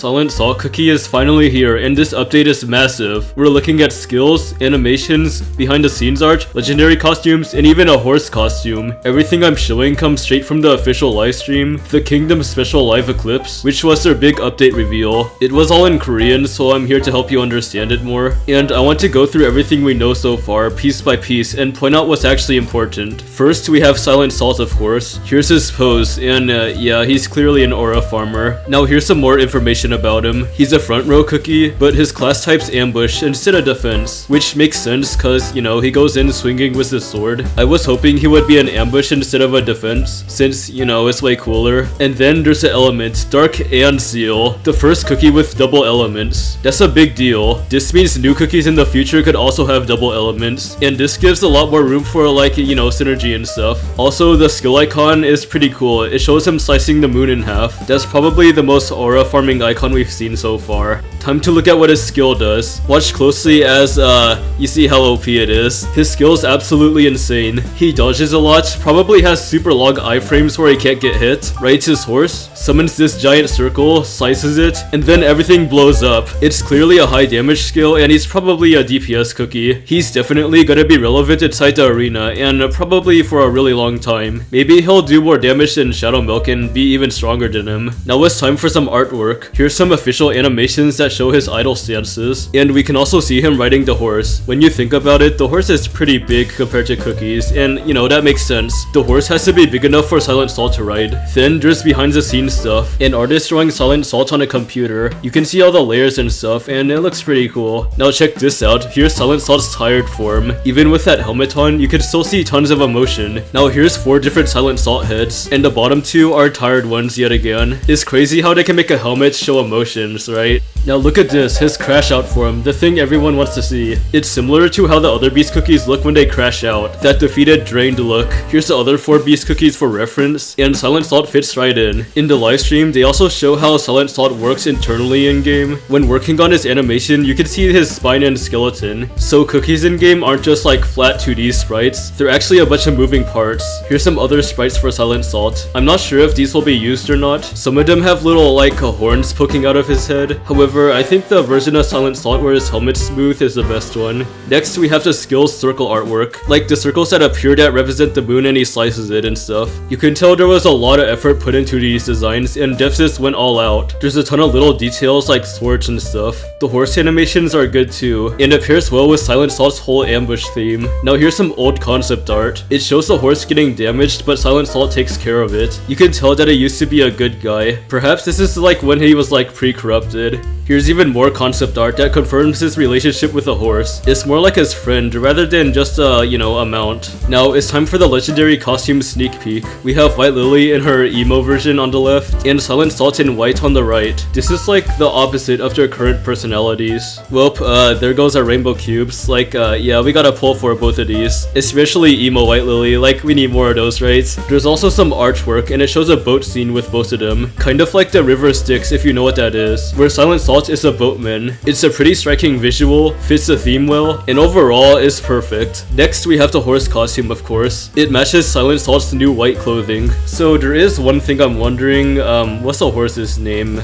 Silent Salt Cookie is finally here, and this update is massive. We're looking at skills, animations, behind the scenes art, legendary costumes, and even a horse costume. Everything I'm showing comes straight from the official livestream, the Kingdom Special Live Eclipse, which was their big update reveal. It was all in Korean, so I'm here to help you understand it more. And I want to go through everything we know so far, piece by piece, and point out what's actually important. First, we have Silent Salt, of course. Here's his pose, and yeah, he's clearly an aura farmer. Now here's some more information about him. He's a front row cookie, but his class type's ambush instead of defense, which makes sense cause, you know, he goes in swinging with his sword. I was hoping he would be an ambush instead of a defense, since, you know, it's way cooler. And then there's the element, Dark and Seal, the first cookie with double elements. That's a big deal. This means new cookies in the future could also have double elements, and this gives a lot more room for, like, you know, synergy and stuff. Also, the skill icon is pretty cool. It shows him slicing the moon in half. That's probably the most aura farming icon we've seen so far. Time to look at what his skill does. Watch closely as you see how OP it is. His skill is absolutely insane. He dodges a lot, probably has super long iframes where he can't get hit, rides his horse, summons this giant circle, slices it, and then everything blows up. It's clearly a high damage skill, and he's probably a DPS cookie. He's definitely gonna be relevant inside the arena, and probably for a really long time. Maybe he'll do more damage than Shadow Milk and be even stronger than him. Now it's time for some artwork. Here's some official animations that show his idle stances, and we can also see him riding the horse. When you think about it, the horse is pretty big compared to cookies, and you know, that makes sense. The horse has to be big enough for Silent Salt to ride. Then there's behind the scenes stuff. An artist drawing Silent Salt on a computer. You can see all the layers and stuff, and it looks pretty cool. Now check this out. Here's Silent Salt's tired form. Even with that helmet on, you can still see tons of emotion. Now here's 4 different Silent Salt heads, and the bottom 2 are tired ones yet again. It's crazy how they can make a helmet show emotions, right? Now look at this, his crash out form, the thing everyone wants to see. It's similar to how the other beast cookies look when they crash out, that defeated, drained look. Here's the other 4 beast cookies for reference, and Silent Salt fits right in. In the livestream, they also show how Silent Salt works internally in-game. When working on his animation, you can see his spine and skeleton. So cookies in-game aren't just like flat 2D sprites, they're actually a bunch of moving parts. Here's some other sprites for Silent Salt. I'm not sure if these will be used or not. Some of them have little like horns poking out of his head. However, I think the version of Silent Salt where his helmet's smooth is the best one. Next, we have the skills circle artwork, like the circles that appear that represent the moon and he slices it and stuff. You can tell there was a lot of effort put into these designs, and DevSys went all out. There's a ton of little details like swords and stuff. The horse animations are good too, and it pairs well with Silent Salt's whole ambush theme. Now here's some old concept art. It shows the horse getting damaged, but Silent Salt takes care of it. You can tell that it used to be a good guy. Perhaps this is like when he was like pre-corrupted. Here's even more concept art that confirms his relationship with the horse. It's more like his friend rather than just a, you know, a mount. Now it's time for the legendary costume sneak peek. We have White Lily in her emo version on the left, and Silent Salt in white on the right. This is like the opposite of their current personalities. Welp, there goes our rainbow cubes. Like, yeah, we gotta pull for both of these. Especially emo White Lily, like we need more of those, right? There's also some artwork, and it shows a boat scene with both of them. Kind of like the river Styx, if you know what that is, where Silent Salt is a boatman. It's a pretty striking visual, fits the theme well, and overall is perfect. Next, we have the horse costume, of course. It matches Silent Salt's new white clothing. So there is one thing I'm wondering, what's the horse's name?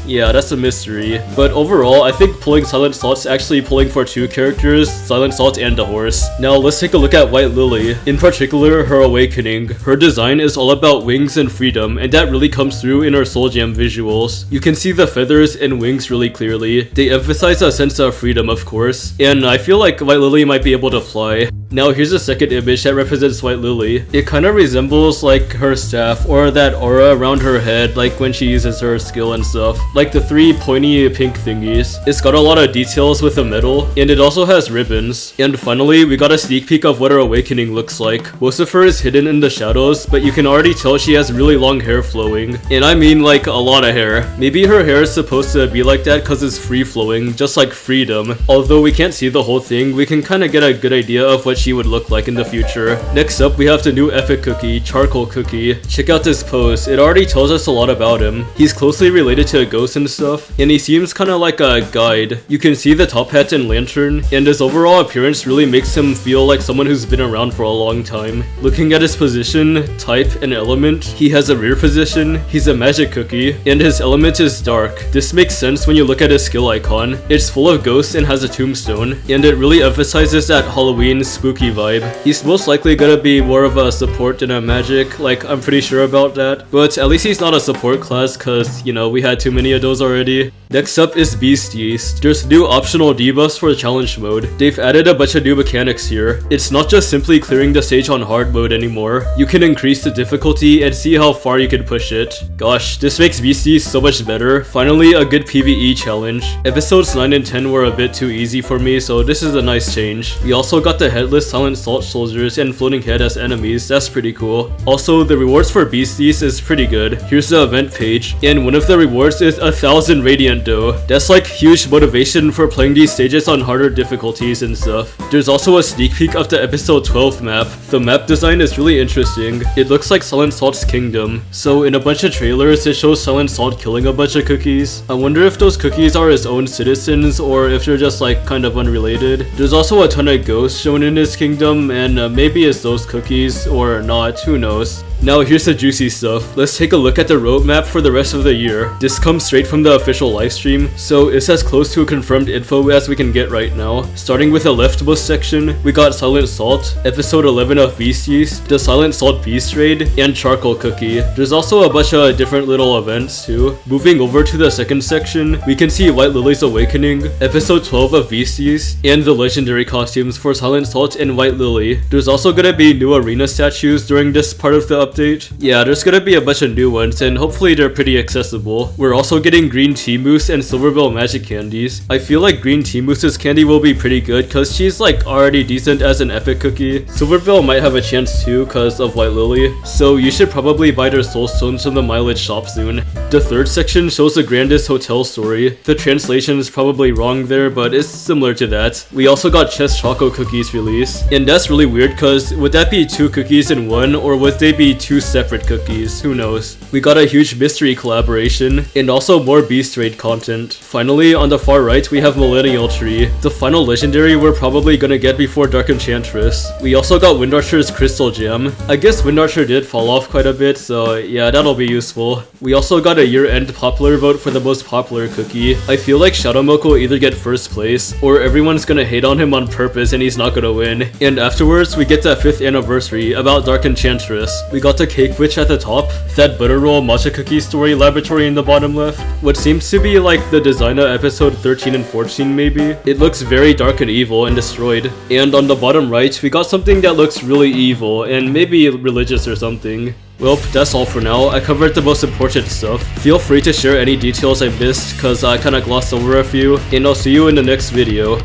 Yeah, that's a mystery. But overall, I think pulling Silent Salt's actually pulling for 2 characters, Silent Salt and the horse. Now let's take a look at White Lily. In particular, her awakening. Her design is all about wings and freedom, and that really comes through in her Soul Jam visuals. You can see the feathers and wings really clearly. They emphasize a sense of freedom, of course, and I feel like White Lily might be able to fly. Now here's a second image that represents White Lily. It kind of resembles like her staff or that aura around her head, like when she uses her skill and stuff. Like the 3 pointy pink thingies. It's got a lot of details with the metal, and it also has ribbons. And finally, we got a sneak peek of what her awakening looks like. Most of her is hidden in the shadows, but you can already tell she has really long hair flowing. And I mean like a lot of hair. Maybe her hair is supposed to be like that cause it's free flowing, just like freedom. Although we can't see the whole thing, we can kind of get a good idea of what she would look like in the future. Next up, we have the new epic cookie, Charcoal Cookie. Check out this pose. It already tells us a lot about him. He's closely related to a ghost clothes and stuff, and he seems kinda like a guide. You can see the top hat and lantern, and his overall appearance really makes him feel like someone who's been around for a long time. Looking at his position, type, and element, he has a rear position, he's a magic cookie, and his element is dark. This makes sense when you look at his skill icon. It's full of ghosts and has a tombstone, and it really emphasizes that Halloween spooky vibe. He's most likely gonna be more of a support than a magic, like I'm pretty sure about that. But at least he's not a support class cause, you know, we had too many of those already. Next up is Beasties. There's new optional debuffs for challenge mode. They've added a bunch of new mechanics here. It's not just simply clearing the stage on hard mode anymore. You can increase the difficulty and see how far you can push it. Gosh, this makes Beasties so much better. Finally, a good PvE challenge. Episodes 9 and 10 were a bit too easy for me, so this is a nice change. We also got the headless Silent Salt soldiers and floating head as enemies. That's pretty cool. Also, the rewards for Beasties is pretty good. Here's the event page, and one of the rewards is 1000 Radiant though. That's like huge motivation for playing these stages on harder difficulties and stuff. There's also a sneak peek of the episode 12 map. The map design is really interesting. It looks like Silent Salt's kingdom. So in a bunch of trailers, it shows Silent Salt killing a bunch of cookies. I wonder if those cookies are his own citizens or if they're just like kind of unrelated. There's also a ton of ghosts shown in his kingdom, and maybe it's those cookies or not, who knows. Now here's the juicy stuff. Let's take a look at the roadmap for the rest of the year. This comes straight from the official livestream, so it's as close to a confirmed info as we can get right now. Starting with the leftmost section, we got Silent Salt, episode 11 of Beasties, the Silent Salt Beast Raid, and Charcoal Cookie. There's also a bunch of different little events too. Moving over to the second section, we can see White Lily's Awakening, episode 12 of Beasties, and the legendary costumes for Silent Salt and White Lily. There's also gonna be new arena statues during this part of the update. Yeah, there's gonna be a bunch of new ones, and hopefully they're pretty accessible. We're also getting green tea mousse and Silverbell magic candies. I feel like green tea mousse's candy will be pretty good because she's like already decent as an epic cookie. Silverbell might have a chance too because of White Lily, so you should probably buy their soul stones from the mileage shop soon. The third section shows the grandest hotel story. The translation is probably wrong there, but it's similar to that. We also got Chess Choco Cookies release, and that's really weird because would that be 2 cookies in one, or would they be 2 separate cookies? Who knows? We got a huge mystery collaboration, and also more Beast Raid content. Finally, on the far right, we have Millennial Tree, the final legendary we're probably gonna get before Dark Enchantress. We also got Wind Archer's Crystal Gem. I guess Wind Archer did fall off quite a bit, so yeah, that'll be useful. We also got a year-end popular vote for the most popular cookie. I feel like Shadowmilk will either get first place, or everyone's gonna hate on him on purpose and he's not gonna win. And afterwards, we get that 5th anniversary about Dark Enchantress. We got the Cake Witch at the top, that Butter Roll Matcha Cookie Story Laboratory in the bottom left, what seems to be like the designer episode 13 and 14 maybe. It looks very dark and evil and destroyed. And on the bottom right, we got something that looks really evil and maybe religious or something. Well, that's all for now. I covered the most important stuff. Feel free to share any details I missed cause I kinda glossed over a few, and I'll see you in the next video.